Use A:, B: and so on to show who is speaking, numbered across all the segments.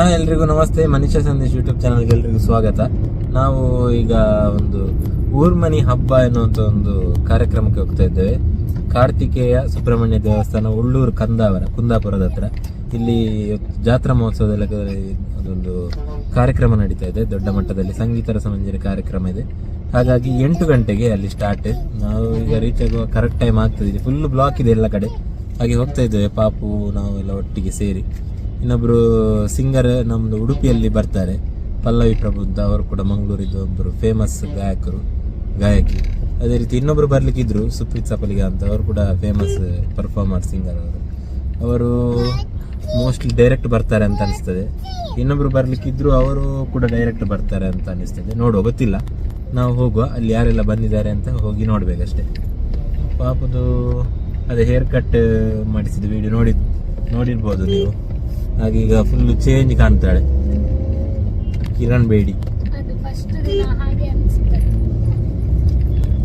A: ಎಲ್ರಿಗೂ ನಮಸ್ತೆ. ಮನುಷ್ಯ ಸಂದೇಶ್ ಯೂಟ್ಯೂಬ್ ಚಾನಲ್ಗೆ ಎಲ್ರಿಗೂ ಸ್ವಾಗತ. ನಾವು ಈಗ ಒಂದು ಊರ್ಮನಿ ಹಬ್ಬ ಎನ್ನುವಂಥ ಒಂದು ಕಾರ್ಯಕ್ರಮಕ್ಕೆ ಹೋಗ್ತಾ ಇದ್ದೇವೆ. ಕಾರ್ತಿಕೇಯ ಸುಬ್ರಹ್ಮಣ್ಯ ದೇವಸ್ಥಾನ, ಉಳ್ಳೂರು ಕುಂದಾಪುರದ ಹತ್ರ. ಇಲ್ಲಿ ಜಾತ್ರಾ ಮಹೋತ್ಸವದಲ್ಲಿ ಅದೊಂದು ಕಾರ್ಯಕ್ರಮ ನಡೀತಾ ಇದೆ, ದೊಡ್ಡ ಮಟ್ಟದಲ್ಲಿ ಸಂಗೀತ ರಸಮಂಜರಿ ಕಾರ್ಯಕ್ರಮ ಇದೆ. ಹಾಗಾಗಿ 8 ಗಂಟೆಗೆ ಅಲ್ಲಿ ಸ್ಟಾರ್ಟ್. ನಾವು ಈಗ ರೀಚ್ ಆಗುವ ಕರೆಕ್ಟ್ ಟೈಮ್ ಆಗ್ತದೆ. ಫುಲ್ ಬ್ಲಾಕ್ ಇದೆ ಎಲ್ಲ ಕಡೆ. ಹಾಗೆ ಹೋಗ್ತಾ ಇದ್ದೇವೆ, ಪಾಪು ನಾವು ಎಲ್ಲ ಒಟ್ಟಿಗೆ ಸೇರಿ. ಇನ್ನೊಬ್ರು ಸಿಂಗರ್ ನಮ್ದು ಉಡುಪಿಯಲ್ಲಿ ಬರ್ತಾರೆ, ಪಲ್ಲವಿ ಪ್ರಭು ಅಂತ. ಅವರು ಕೂಡ ಮಂಗಳೂರಿದ್ದು ಒಬ್ಬರು ಫೇಮಸ್ ಗಾಯಕಿ. ಅದೇ ರೀತಿ ಇನ್ನೊಬ್ರು ಬರ್ಲಿಕ್ಕಿದ್ರು, ಸುಪ್ರೀತ್ ಸಪಲಿಗ ಅಂತ. ಅವರು ಕೂಡ ಫೇಮಸ್ ಪರ್ಫಾರ್ಮರ್ ಸಿಂಗರ್. ಅವರು ಮೋಸ್ಟ್ಲಿ ಡೈರೆಕ್ಟ್ ಬರ್ತಾರೆ ಅಂತ ಅನಿಸ್ತದೆ. ಇನ್ನೊಬ್ರು ಬರ್ಲಿಕ್ಕಿದ್ರು, ಅವರು ಕೂಡ ಡೈರೆಕ್ಟ್ ಬರ್ತಾರೆ ಅಂತ ಅನಿಸ್ತದೆ. ನೋಡುವ, ಗೊತ್ತಿಲ್ಲ. ನಾವು ಹೋಗುವ, ಅಲ್ಲಿ ಯಾರೆಲ್ಲ ಬಂದಿದ್ದಾರೆ ಅಂತ ಹೋಗಿ ನೋಡ್ಬೇಕಷ್ಟೇ. ಪಾಪದು ಅದೇ ಹೇರ್ ಕಟ್ ಮಾಡಿಸಿದ ವಿಡಿಯೋ ನೋಡಿರ್ಬೋದು ನೀವು. ಹಾಗೆ ಈಗ ಫುಲ್ ಚೇಂಜ್ ಕಾಣ್ತಾಳೆ ಕಿರಣ್ ಬೇಡಿ.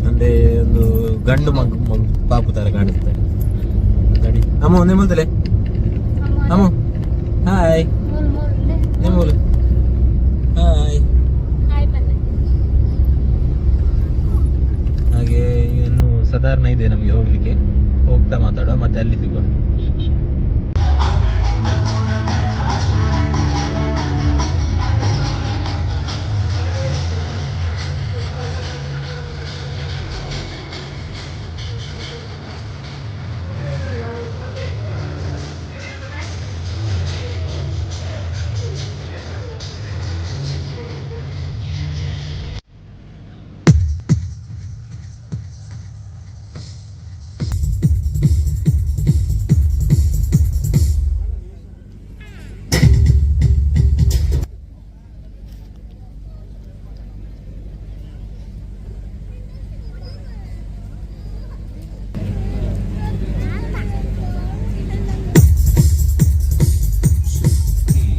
A: ಅಂದ್ರೆ ಒಂದು ಗಂಡು ಮಗು ಪಾಪು ತರ ಕಾಣಿಸ್ತಾಳೆ. ನಡಿ ಅಮ್ಮ, ಒಂದೇ ಮೊದಲೇ ಅಮ್ಮ. ಹಾಯ್ ನಿಮ್ಮೂಲು. ಹಾಯ್. ಹಾಗೆ ಇನ್ನು ಸಾಧಾರಣ ಇದೆ ನಮಗೆ ಹೋಗ್ಲಿಕ್ಕೆ. ಹೋಗ್ತಾ ಮಾತಾಡುವ, ಮತ್ತೆ ಅಲ್ಲಿ ಸಿಗುವ.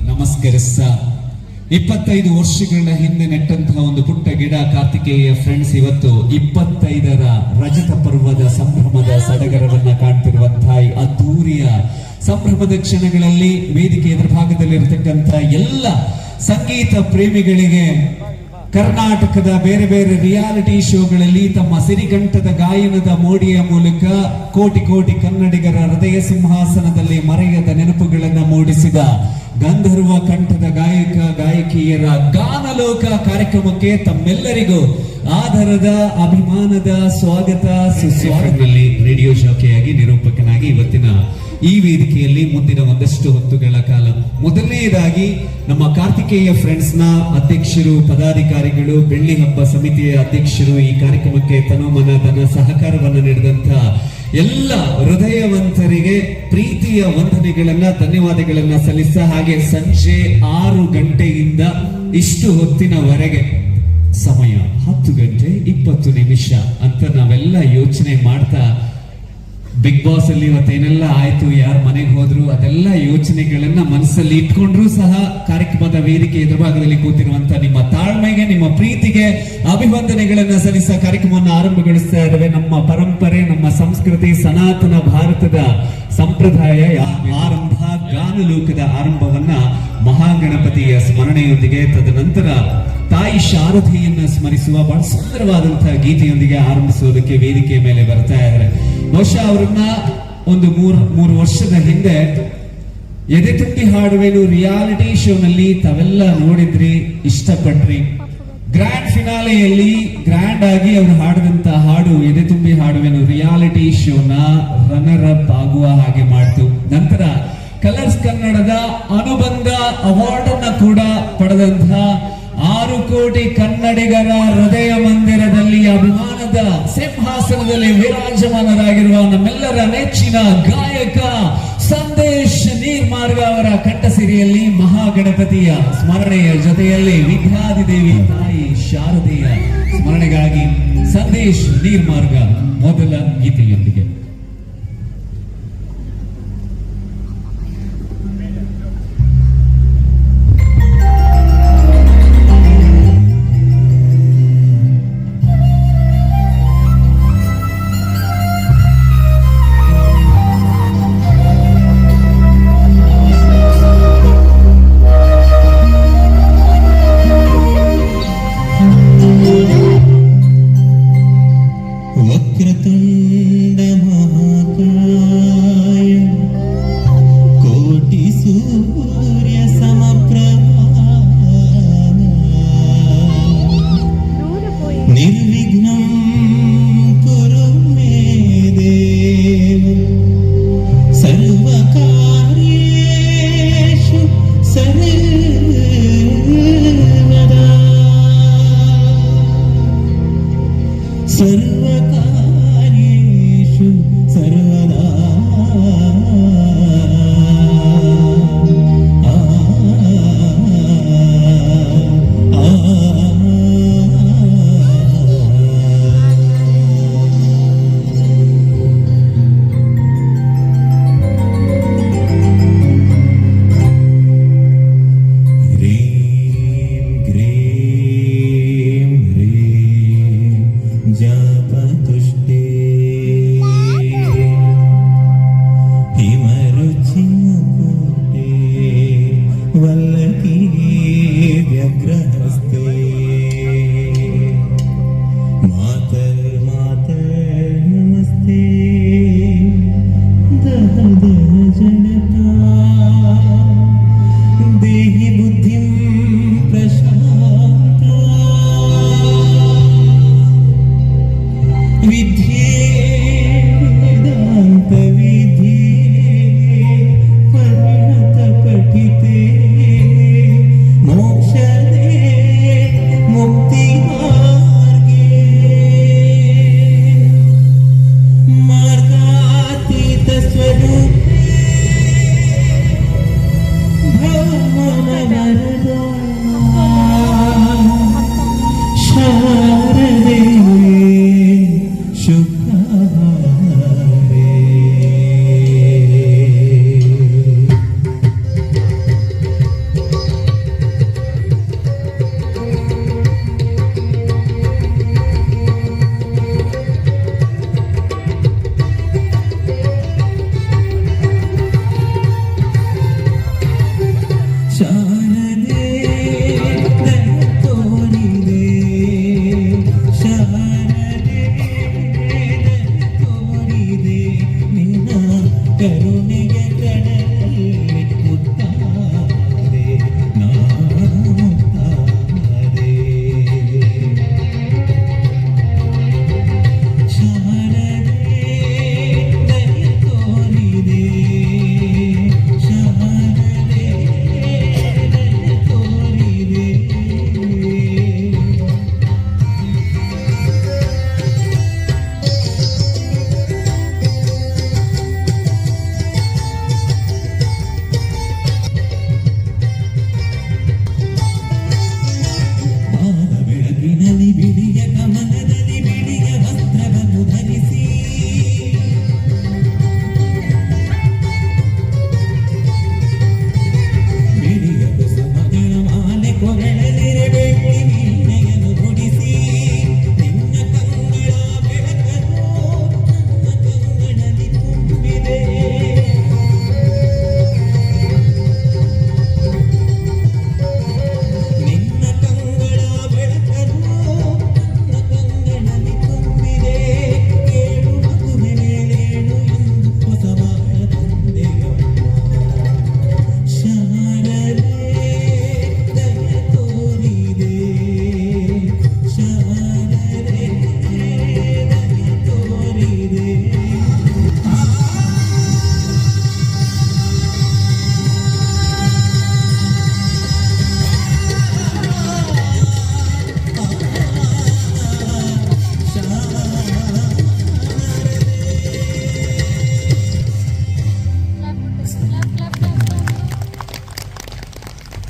B: ನಮಸ್ಕರಿಸ 25 ವರ್ಷಗಳ ಹಿಂದೆ ನೆಟ್ಟಂತಹ ಒಂದು ಪುಟ್ಟ ಗಿಡ ಕಾರ್ತಿಕೇಯ ಫ್ರೆಂಡ್ಸ್ ಇವತ್ತು 25ರ ರಜತ ಪರ್ವದ ಸಂಭ್ರಮದ ಸಡಗರವನ್ನ ಕಾಣ್ತಿರುವಂತಹ ಅದ್ದೂರಿಯ ಸಂಭ್ರಮದ ಕ್ಷಣಗಳಲ್ಲಿ ವೇದಿಕೆ ಎದುರುಭಾಗದಲ್ಲಿರತಕ್ಕಂಥ ಎಲ್ಲ ಸಂಗೀತ ಪ್ರೇಮಿಗಳಿಗೆ ಕರ್ನಾಟಕದ ಬೇರೆ ಬೇರೆ ರಿಯಾಲಿಟಿ ಶೋಗಳಲ್ಲಿ ತಮ್ಮ ಸಿರಿಗಂಠದ ಗಾಯನದ ಮೋಡಿಯ ಮೂಲಕ ಕೋಟಿ ಕೋಟಿ ಕನ್ನಡಿಗರ ಹೃದಯ ಸಿಂಹಾಸನದಲ್ಲಿ ಮರೆಯದ ನೆನಪುಗಳನ್ನು ಮೂಡಿಸಿದ ಗಂಧರ್ವ ಕಂಠದ ಗಾಯಕಿಯರ ಗಾನಲೋಕ ಕಾರ್ಯಕ್ರಮಕ್ಕೆ ತಮ್ಮೆಲ್ಲರಿಗೂ ಆಧಾರದ ಅಭಿಮಾನದ ಸ್ವಾಗತ ಸುಸ್ವಾಗತದಲ್ಲಿ. ರೇಡಿಯೋ ಶಾಖೆಯಾಗಿ ನಿರೂಪಕನಾಗಿ ಇವತ್ತಿನ ಈ ವೇದಿಕೆಯಲ್ಲಿ ಮುಂದಿನ ಒಂದಷ್ಟು ಹೊತ್ತುಗಳ ಕಾಲ ಮೊದಲನೆಯದಾಗಿ ನಮ್ಮ ಕಾರ್ತಿಕೇಯ ಫ್ರೆಂಡ್ಸ್ ನ ಅಧ್ಯಕ್ಷರು, ಪದಾಧಿಕಾರಿಗಳು, ಬೆಳ್ಳಿ ಹಬ್ಬ ಸಮಿತಿಯ ಅಧ್ಯಕ್ಷರು, ಈ ಕಾರ್ಯಕ್ರಮಕ್ಕೆ ತನುಮನ ಧನ ಸಹಕಾರವನ್ನು ನೀಡಿದಂತ ಎಲ್ಲ ಹೃದಯವಂತರಿಗೆ ಪ್ರೀತಿಯ ವಂದನೆಗಳನ್ನ, ಧನ್ಯವಾದಗಳನ್ನ ಸಲ್ಲಿಸ. ಹಾಗೆ ಸಂಜೆ 6 ಗಂಟೆಯಿಂದ ಇಷ್ಟು ಹೊತ್ತಿನವರೆಗೆ ಸಮಯ 10 ಗಂಟೆ 20 ನಿಮಿಷ ಅಂತ ನಾವೆಲ್ಲ ಯೋಚನೆ ಮಾಡ್ತಾ, ಬಿಗ್ ಬಾಸ್ ಅಲ್ಲಿ ಇವತ್ತೇನೆಲ್ಲ ಆಯ್ತು, ಯಾರ ಮನೆಗೆ ಹೋದ್ರು, ಅದೆಲ್ಲ ಯೋಚನೆಗಳನ್ನ ಮನಸ್ಸಲ್ಲಿ ಇಟ್ಕೊಂಡ್ರು ಸಹ ಕಾರ್ಯಕ್ರಮದ ವೇದಿಕೆ ಎದುರುಭಾಗದಲ್ಲಿ ಕೂತಿರುವಂತ ನಿಮ್ಮ ತಾಳ್ಮೆಗೆ, ನಿಮ್ಮ ಪ್ರೀತಿಗೆ ಅಭಿವಂದನೆಗಳನ್ನ ಸಲ್ಲಿಸ ಕಾರ್ಯಕ್ರಮವನ್ನು ಆರಂಭಗೊಳಿಸ್ತಾ ಇದ್ದೇವೆ. ನಮ್ಮ ಪರಂಪರೆ, ನಮ್ಮ ಸಂಸ್ಕೃತಿ, ಸನಾತನ ಭಾರತದ ಸಂಪ್ರದಾಯ ಆರಂಭ, ಗಾನಲೋಕದ ಆರಂಭವನ್ನ ಮಹಾಗಣಪತಿಯ ಸ್ಮರಣೆಯೊಂದಿಗೆ, ತದನಂತರ ತಾಯಿ ಶಾರದೆಯನ್ನ ಸ್ಮರಿಸುವ ಬಹಳ ಸುಂದರವಾದಂತಹ ಗೀತೆಯೊಂದಿಗೆ ಆರಂಭಿಸುವುದಕ್ಕೆ ವೇದಿಕೆಯ ಮೇಲೆ ಬರ್ತಾ ಇದ್ದಾರೆ. ಬಹುಶಃ ಅವರನ್ನ ಒಂದು ಮೂರು ವರ್ಷದ ಹಿಂದೆ ಎದೆ ತುಂಬಿ ಹಾಡುವೆನು ರಿಯಾಲಿಟಿ ಶೋನಲ್ಲಿ ತಾವೆಲ್ಲ ನೋಡಿದ್ರಿ, ಇಷ್ಟಪಟ್ರಿ. ಗ್ರ್ಯಾಂಡ್ ಫಿನಾಲೆಯಲ್ಲಿ ಗ್ರ್ಯಾಂಡ್ ಆಗಿ ಅವರು ಹಾಡಿದಂತ ಹಾಡು ಎದೆ ತುಂಬಿ ಹಾಡುವೆನು ರಿಯಾಲಿಟಿ ಶೋನ ರನ್ನರ್ ಅಪ್ ಆಗುವ ಹಾಗೆ ಮಾಡ್ತು. ನಂತರ ಕಲರ್ಸ್ ಕನ್ನಡದ ಅನುಬಂಧ ಅವಾರ್ಡ್ ಅನ್ನ ಕೂಡ ಪಡೆದಂತಹ 6 ಕೋಟಿ ಕನ್ನಡಿಗರ ಹೃದಯ ಮಂದಿರದಲ್ಲಿ ಅಭಿಮಾನದ ಸಿಂಹಾಸನದಲ್ಲಿ ವಿರಾಜಮಾನರಾಗಿರುವ ನಮ್ಮೆಲ್ಲರ ನೆಚ್ಚಿನ ಗಾಯಕ ಸಂದೇಶ್ ನೀರ್ಮಾರ್ಗ ಅವರ ಕಂಠಸಿರಿಯಲ್ಲಿ ಮಹಾಗಣಪತಿಯ ಸ್ಮರಣೆಯ ಜೊತೆಯಲ್ಲಿ ವಿದ್ಯಾಧಿದೇವಿ ತಾಯಿ ಶಾರದೆಯ ಸ್ಮರಣೆಗಾಗಿ ಸಂದೇಶ್ ನೀರ್ಮಾರ್ಗ ಮೊದಲ ಗೀತೆಯೊಂದಿಗೆ.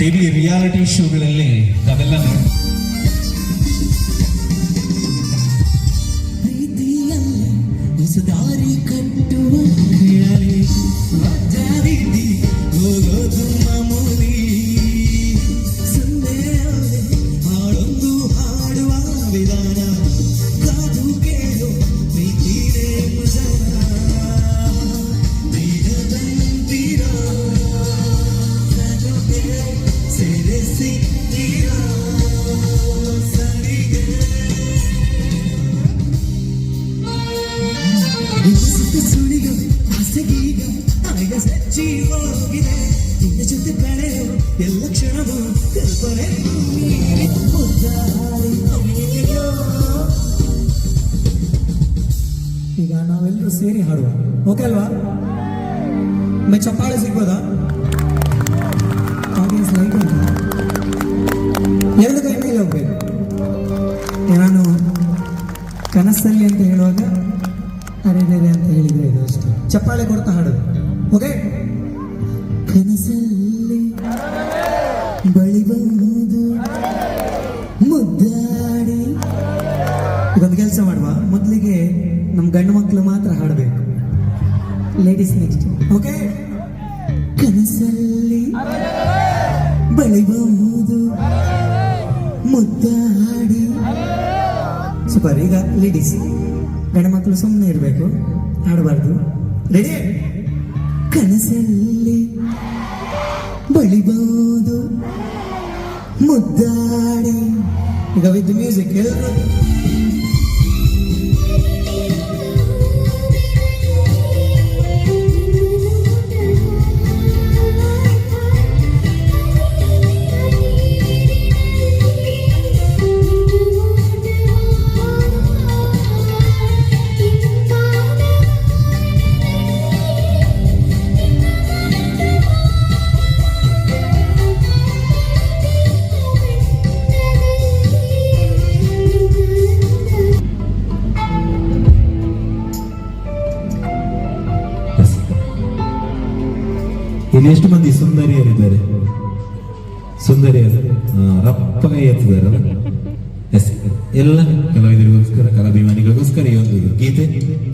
B: ಟಿವಿ ರಿಯಾಲಿಟಿ ಶೋಗಳಲ್ಲಿ ನಾವೆಲ್ಲ ನೋಡಿ
C: ದಾರಿ ಕಟ್ಟುವ ಹೋಗೋದು ಮಾಮೂಲಿ ಸುಮ್ಮನೆ ಹಾಡೊಂದು ಹಾಡುವ ವಿಧಾನ ಕಾದು ಕೇಳು ಪ್ರೀತಿನೇ ಮಜಾನ ನೀಡದಂತೀರ ಸೇರಿಸಿದ್ದೀರ ಸರಿಗೆ ಸುಳಿಗ ಆಸೆಗೀಗ ಆಗ ಸಚ್ಚಿ ಹೋಗಿದೆ ನಿನ್ನ ಜೊತೆ ಕಳೆಯೋ ಎಲ್ಲ ಕ್ಷಣವೂ ಕಲ್ಪನೆ ಈಗ ನಾವೆಲ್ಲರೂ ಸೇರಿ ಹಾಡುವ ಓಕೆ ಅಲ್ವಾ ಚಪ್ಪಾಳೆ ಸಿಗ್ಬೋದಾ ಆಡಿಯನ್ಸ್ ಲೈಕ್ ಉಂಟಾ ಎರಡು ಕೈ ಮೇಲೆ ಹೋಗ್ಬೇಕು ನಾನು ಕನಸಲ್ಲಿ ಅಂತ ಹೇಳುವಾಗ ಅರೆ ಅಂತ ಹೇಳಿದ್ರೆ ಇದು ಅಷ್ಟೇ ಚಪ್ಪಾಳೆ ಕೊಡ್ತಾ ಹಾಡೋದು ಓಕೆ ಕನಸಲ್ಲಿ ಬಳಿಬಹುದು ಮುದ್ದಾಡಿ ಇದೊಂದು ಕೆಲಸ ಮಾಡುವ ಮೊದಲಿಗೆ ನಮ್ಮ ಗಂಡು ಮಕ್ಕಳು ಮಾತ್ರ ಹಾಡಬೇಕು ಲೇಡೀಸ್ ನೆಕ್ಸ್ಟ್ ಓಕೆ ಕನಸಲ್ಲಿ ಬಳಿಬಹುದು ಮುದ್ದಾಡಿ ಸೂಪರ್ ಈಗ ಲೇಡೀಸ್ ಗಂಡು ಮಕ್ಕಳು ಸುಮ್ಮನೆ ಇರಬೇಕು ಹಾಡಬಾರ್ದು ರೆಡಿ ಕನಸಲ್ಲಿ ಬಳಿಬಹುದು ಮುದ್ದಾಡಿ ಈಗ ವಿತ್ ಮ್ಯೂಸಿಕ್ ಎಲ್ಲರೂ
A: ಇಲ್ಲಿ ಎಷ್ಟು ಮಂದಿ ಸುಂದರಿಯರಿದ್ದಾರೆ ಸುಂದರಿಯರು ರಪ್ಪಗೆ ಎತ್ತಿದಾರಲ್ಲ ಎಸ್ ಎಲ್ಲ ಕಲಾವಿದರಿಗೋಸ್ಕರ ಕಲಾಭಿಮಾನಿಗಳಿಗೋಸ್ಕರ ಈ ಒಂದು ಗೀತೆ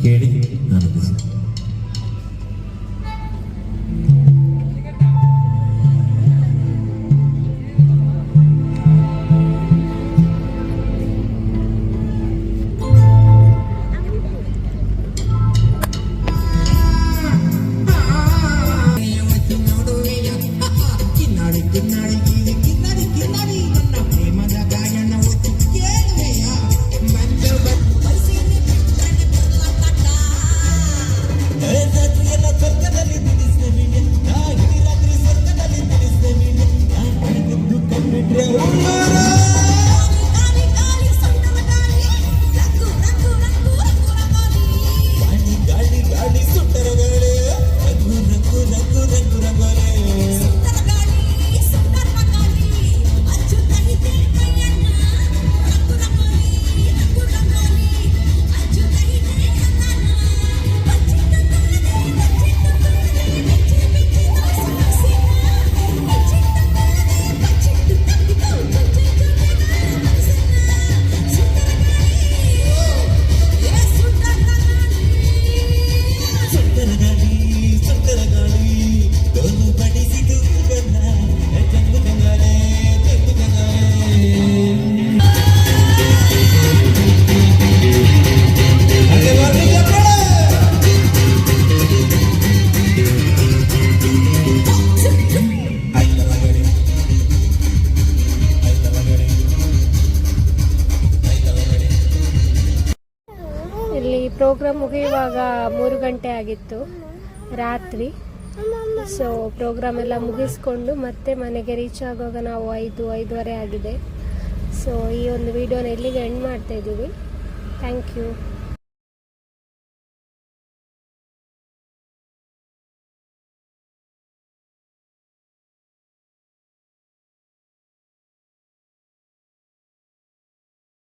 A: ಕೇಳಿ ಆನಂದಿಸಿ
D: ಪ್ರೋಗ್ರಾಮ್ ಮುಗಿಯುವಾಗ 3 ಗಂಟೆ ಆಗಿತ್ತು ರಾತ್ರಿ. ಸೊ ಪ್ರೋಗ್ರಾಮ್ ಎಲ್ಲ ಮುಗಿಸ್ಕೊಂಡು ಮತ್ತೆ ಮನೆಗೆ ರೀಚ್ ಆಗುವಾಗ ನಾವು 5:30 ಆಗಿದೆ. ಸೊ ಈ ಒಂದು ವಿಡಿಯೋನ ಇಲ್ಲಿಗೆ ಎಂಡ್ ಮಾಡ್ತಾ ಇದ್ದೀವಿ. Thank you.